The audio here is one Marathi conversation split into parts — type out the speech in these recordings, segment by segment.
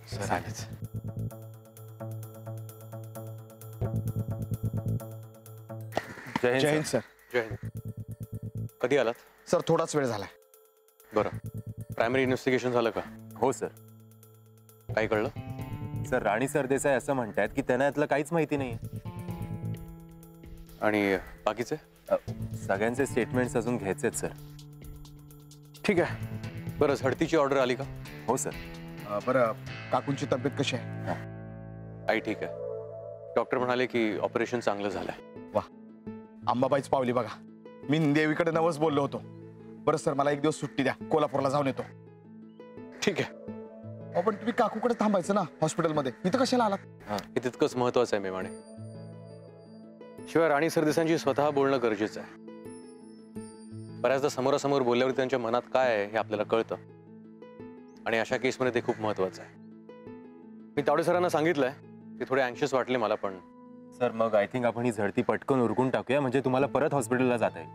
सर आलेच. जय हिंद सर. जय हिंद. कधी आलात? सर थोडाच वेळ झालाय. बरं, प्रायमरी इन्व्हेस्टिगेशन झालं का? हो सर. काय कळलं? सर राणी सरदेसाई असं म्हणतात की त्यांना यातलं काहीच माहिती नाही. आणि बाकीचे? सगळ्यांचे स्टेटमेंट्स अजून घ्यायचे आहेत सर. ठीक आहे. बरं, झडतीची ऑर्डर आली का? हो सर. बरं, काकूंची तब्येत कशी आहे? आई ठीक आहे. डॉक्टर म्हणाले की ऑपरेशन चांगलं झालंय. वा, अंबाबाईच पावली बघा. मी देवीकडे नवस बोललो होतो. बरं सर, मला एक दिवस सुट्टी द्या, कोल्हापूरला जाऊन येतो. ठीक आहे. पण तुम्ही काकूकडे थांबायचं ना हॉस्पिटलमध्ये, इथं कशाला आलात? हे तितकंच महत्वाचं आहे मेवाणे. शिवाय राणी सरदेसांची स्वतः बोलणं गरजेचं आहे. बऱ्याचदा समोरासमोर बोलल्यावर त्यांच्या मनात काय आहे हे आपल्याला कळतं, आणि अशा केसमध्ये ते खूप महत्वाचं आहे. मी तावडे सरांना सांगितलंय. ते थोडे अँक्शियस वाटले मला, पण सर मग आय थिंक आपण ही झडती पटकन उरकून टाकूया, म्हणजे तुम्हाला परत हॉस्पिटलला जाता येईल.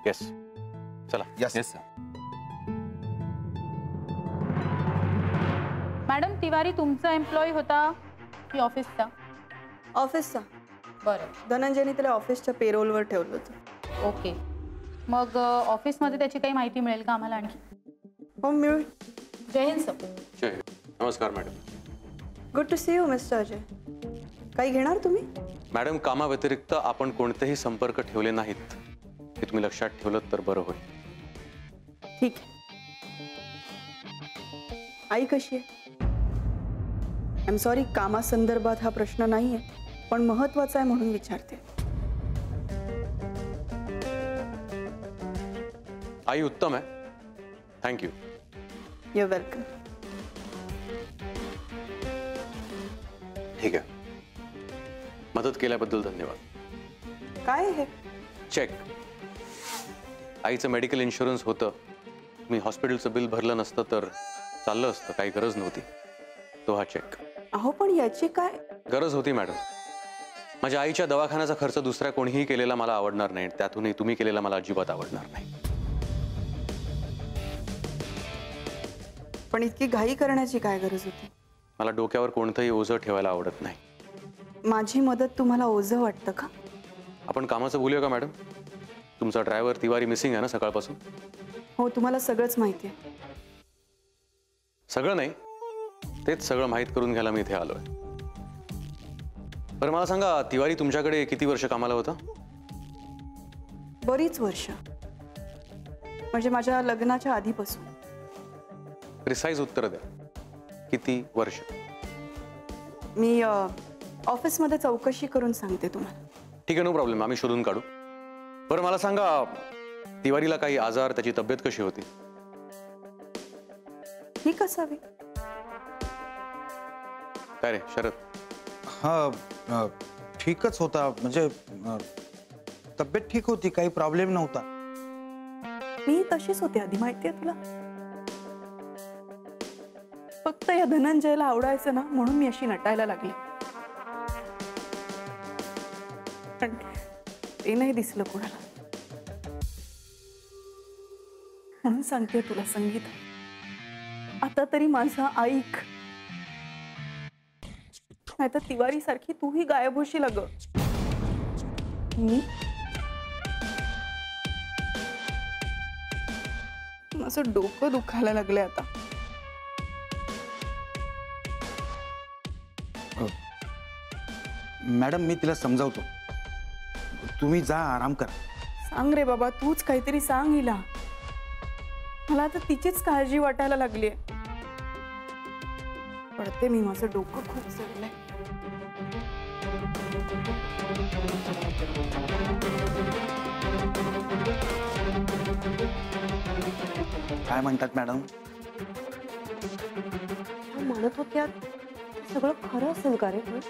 येस, चला. Yes sir. मॅडम, तिवारी तुमचा एम्प्लॉई होता की ऑफिसचा? ऑफिसचा. बरं. धनंजयने त्याला ऑफिसच्या पेरोलवर ठेवलं होतं. ओके. मग ऑफिसमध्ये त्याची काही माहिती मिळेल का आम्हाला आणखी? हो, मिळून. जय हिंद सर. जय हिंद. नमस्कार madam. Good to see you mister Ajay. काही घेणार तुम्ही? मॅडम, कामाव्यतिरिक्त आपण कोणतेही संपर्क ठेवले नाहीत हे तुम्ही लक्षात ठेवलं तर बरं होईल. ठीक आहे. आई कशी आहे? आय एम सॉरी, कामासंदर्भात हा प्रश्न नाही आहे, पण महत्वाचा आहे म्हणून विचारते. आई उत्तम आहे. थँक्यू. You welcome. ठीक आहे. मदत केल्याबद्दल धन्यवाद. काय हे? चेक. आईचं मेडिकल इन्शुरन्स होतं. मी हॉस्पिटलचं बिल भरलं नसतं तर चाललं असतं, काही गरज नव्हती. तो हा चेक. अहो, पण याची काय गरज होती मॅडम? माझ्या आईच्या दवाखान्याचा खर्च दुसऱ्या कोणीही केलेला मला आवडणार नाही, त्यातूनही तुम्ही केलेला मला अजिबात आवडणार नाही. पण इतकी घाई करण्याची काय गरज होती? मला डोक्यावर कोणतंही ओझं ठेवायला आवडत नाही. माझी मदत तुम्हाला ओझं वाटतं का? आपण कामाचं बोलूया का मॅडम? तुमचा ड्रायव्हर तिवारी मिसिंग आहे ना सकाळपासून? हो, तुम्हाला सगळंच माहिती आहे. सगळं नाही, तेच सगळं माहीत करून घ्यायला मी इथे आलोय. बरं मला सांगा, तिवारी तुमच्याकडे किती वर्ष कामाला होता? बरीच वर्ष, म्हणजे माझ्या लग्नाच्या आधीपासून. प्रिसाईज उत्तर द्या. किती वर्ष? मी ऑफिसमध्ये चौकशी करून सांगते तुम्हाला. ठीक आहे, नो प्रॉब्लेम. आम्ही शोधून काढू. बरं मला सांगा, तिवारीला काही आजार, त्याची तब्येत कशी होती? ठीक असावी. काय रे शरद? हा, ठीकच होता. म्हणजे तब्येत ठीक होती, काही प्रॉब्लेम नव्हता. मी तशीच होते आधी, माहितीये तुला. फक्त या धनंजयला आवडायचं ना, म्हणून मी अशी नटायला लागली. पण ते नाही दिसलं कोणाला. म्हणून सांगते तुला संगीता, आता तरी माझा ऐक. नाही तर तिवारी सारखी तूही गायब होशील अगं. मी माझं डोकं दुखायला लागलंय आता. मॅडम, मी तिला समजावतो. तुम्ही जा, आराम करा. सांग रे बाबा, तूच काहीतरी सांग हिला. मला आता तिचीच काळजी वाटायला लागलीये. पडते मी, माझं डोकं खूप जडलंय. काय म्हणतात मॅडम? म्हणत होत्या सगळं खरं असेल का रे?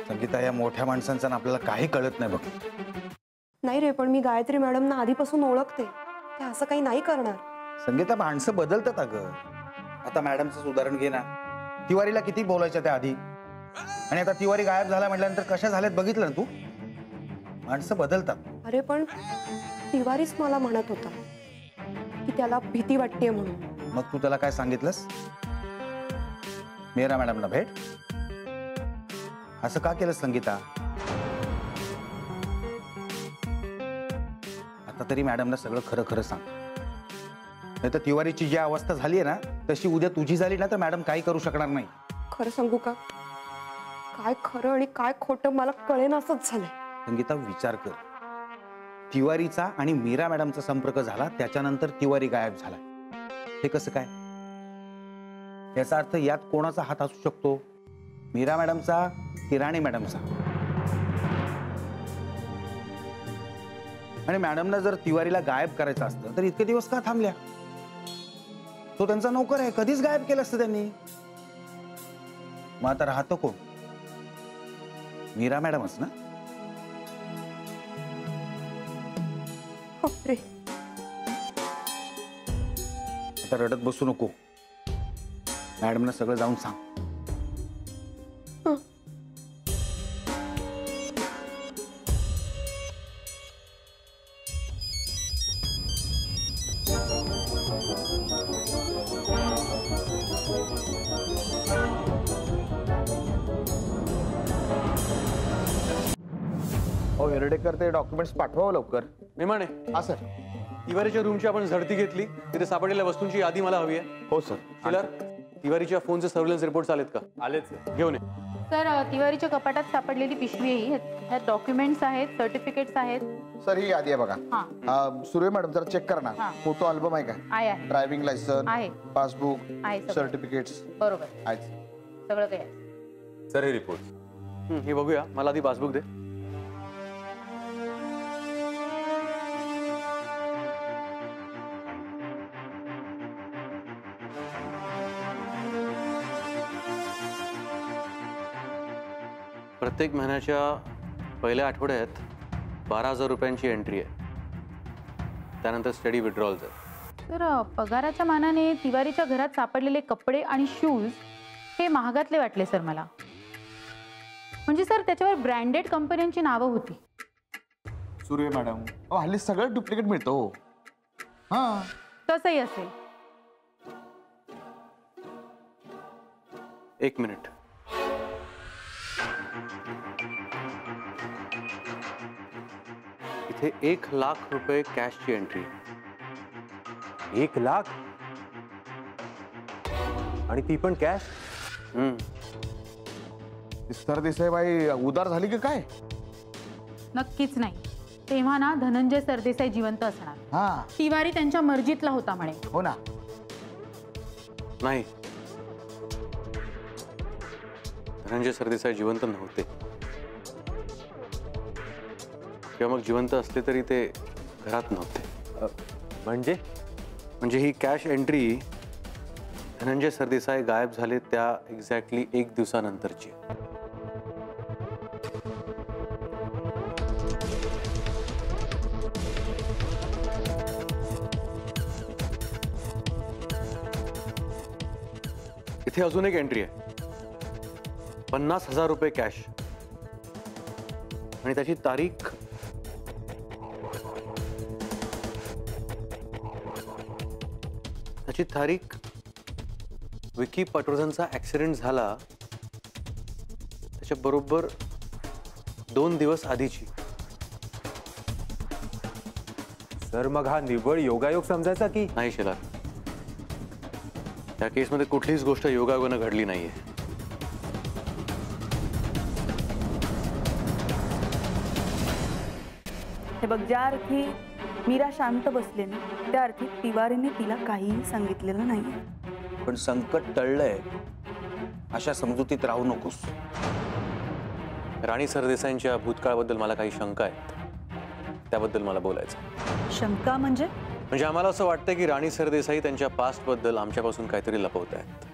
संगीता, या मोठ्या माणसांचं आपल्याला काही कळत नाही बघ. नाही रे, पण मी गायत्री मॅडमना आधीपासून ओळखते. ते असं काही नाही करणार. संगीता, माणसं बदलतात अगं. आता मॅडमचं उदाहरण घे ना. तिवारीला किती बोलायच्या त्या आधी, आणि आता तिवारी गायब झाला म्हटल्यानंतर कशा झाल्यात बघितलं ना तू. माणसं बदलतात. अरे पण तिवारीच मला म्हणत होता की त्याला भीती वाटतेय म्हणून. मग तू त्याला काय सांगितलंस? मीरा मॅडमला भेट. असं का केलं संगीता? आता तरी मॅडमला सगळं खरं खरं सांग, नाही तर तिवारीची जी अवस्था झाली आहे ना तशी उद्या तुझी झाली ना तर मॅडम काही करू शकणार नाही. खरं सांगू का, काय खरं आणि काय खोटं मला कळेना असंच झालंय. संगीता विचार कर, तिवारीचा आणि मीरा मॅडमचा संपर्क झाला त्याच्यानंतर तिवारी गायब झाला. हे कसं काय? याचा अर्थ यात कोणाचा हात असू शकतो? मीरा मॅडमचा की राणी मॅडमचा? आणि मॅडमला जर तिवारीला गायब करायचं असतं तर इतके दिवस का थांबल्या? तो त्यांचा नोकर आहे, कधीच गायब केलं असतं त्यांनी. मग आता राहतो कोण? मीरा मॅडमच ना? बापरे. आता रडत बसू नको, मॅडमला सगळं जाऊन सांग. हो हेरडेकर, ते डॉक्युमेंट्स पाठवावं लवकर. मेमाने, हा सर. तिवारीच्या रूमची आपण झडती घेतली, तिथे सापडलेल्या वस्तूंची यादी मला हवी आहे. हो सर. शिलर, तिवारीच्या फोनचे सर्व्हिलन्स रिपोर्ट्स आलेत का? आलेच. घेऊन ये. सर तिवारीच्या कपाटात सापडलेली पिशवी आहे, ह्यात डॉक्युमेंट्स आहेत, सर्टिफिकेट्स आहेत. सर ही यादी आहे बघा. हां सुर्वे मॅडम जरा चेक करा ना. हां. फोटो अल्बम आहे का? आहे ड्रायव्हिंग लायसन आहे पासबुक आहे सगळं. सर्टिफिकेट्स बरोबर, आहेत. सगळं काही आहे. सर हे रिपोर्ट. हे बघूया, मला आधी पासबुक दे. प्रत्येक महिन्याच्या पहिल्या आठवड्यात 12,000 रुपयांची एंट्री आहे. त्यानंतर स्टडी विड्रॉल्स आहेत. तर पगाराच्या मानाने तिवारीच्या घरात सापडलेले कपडे आणि शूज हे महागातले वाटले सर मला. म्हणजे सर त्याच्यावर ब्रँडेड कंपन्यांची नावं होती. सुर्वे मॅडम, हल्ली सगळं डुप्लिकेट मिळतो. हा तसंही असेल. एक मिनिट. इथे 1,00,000 रुपये कॅशची एंट्री. 1,00,000 आणि ती पण कॅश. सरदेसाई बाई उदार झाली की काय? नक्कीच नाही. तेव्हा ना धनंजय सरदेसाई जिवंत असणार. हा तिवारी त्यांच्या मर्जीतला होता म्हणे. हो ना. नाही, धनंजय सरदेसाई जिवंत नव्हते. किंवा मग जिवंत असले तरी ते घरात नव्हते. म्हणजे ही कॅश एंट्री धनंजय सरदेसाई गायब झाले त्या एक्झॅक्टली 1 दिवसानंतरची. इथे अजून एक एंट्री आहे, 50,000 रुपये कॅश आणि त्याची तारीख विकी पटवर्धनचा ऍक्सिडेंट झाला त्याच्या बरोबर 2 दिवस आधीची. सर मग हा निव्वळ योगायोग समजायचा की? नाही शिला, त्या केसमध्ये कुठलीच गोष्ट योगायोगानं घडली नाहीये. हे बघ, ज्या अर्थी मीरा शांत बसले ना त्या अर्थी तिवारीने तिला काहीही सांगितलेलं नाहीये. पण संकट टळलंय अशा समजुतीत राहू नकोस. राणी सरदेसाईंच्या भूतकाळाबद्दल मला काही शंका आहेत, त्याबद्दल मला बोलायचं. शंका म्हणजे? म्हणजे आम्हाला असं वाटतं की राणी सरदेसाई त्यांच्या पास्टबद्दल आमच्यापासून काहीतरी लपवत आहेत.